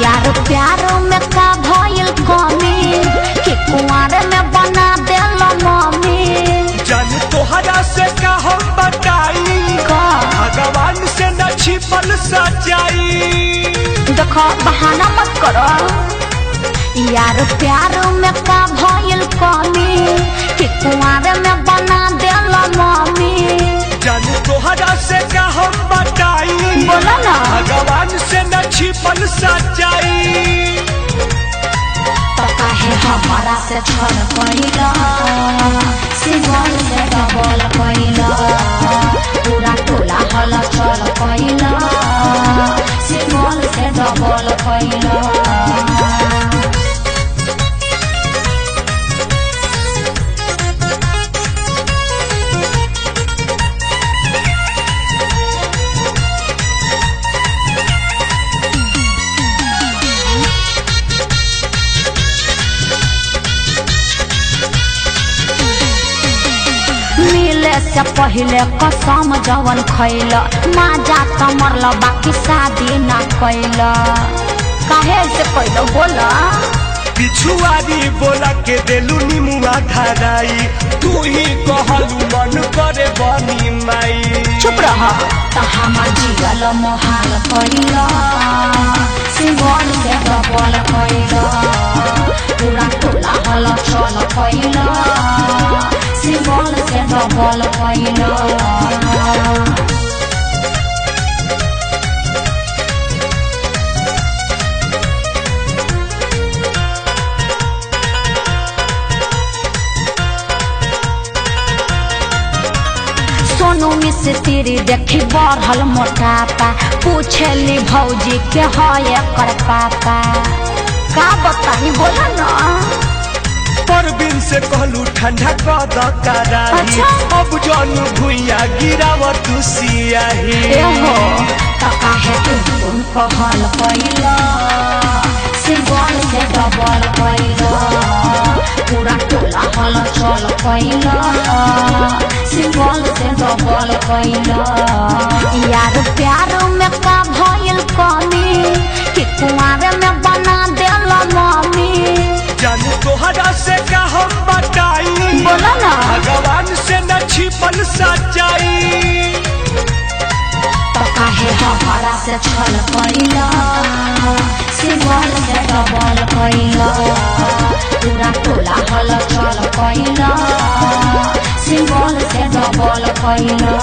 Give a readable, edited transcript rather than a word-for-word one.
यार प्यारो में का भइल कमी कि कुंवारे में बना देल मम्मी। जान तोहरा से का हम बताई भगवान से न छिपल सच्चाई। देखो बहाना मत करो। यार प्यारो में का भइल कमी कि कुंवारे में बना देल मम्मी। जान तोहरा से का हम बताई बोला ना भगवान से न छिपल सच्चाई। तो काहे हमारा से छल कइला सिंगल से डबल कइला पूरा टोला हल चल कइला सिंगल से डबल कइला। से पहले कसम जवन खैल माजा त मरल बाकी शादी ना कैल काहे से कैल बोला। पिछुआरी बोला के देलू निमुआ धराई तू ही कहलू मन करे बनी माई। चुप रह त हमार जीवल मोहाल कैल सिंगल से डबल कैल पूरा टोला हल चल कैल सिंगल से डबल कैल। सोनू मिस्त्री देखी बढ़ल मोटापा पूछली भौजी के है कर पापा का बताई बोला ना। परवीन से कहलू ठंडा कद कराही। अच्छा? अब जानू भुइया गिरावत तू सियाही। एहो त काहे तुम कहल कैला सिंगल से डबल कैला पूरा टोला हल चल कैला सिंगल से डबल कैला। यार प्यारो में का भइल कमी कि कुंवारे में बना देल मम्मी। जानू तोहरा से का हम बताई बोला ना भगवान से न छिपल सच्चाई। तो काहे हमारा से छल कैला सिंगल से डबल कैला पूरा टोला हल चल कैला सिंगल से डबल कैला।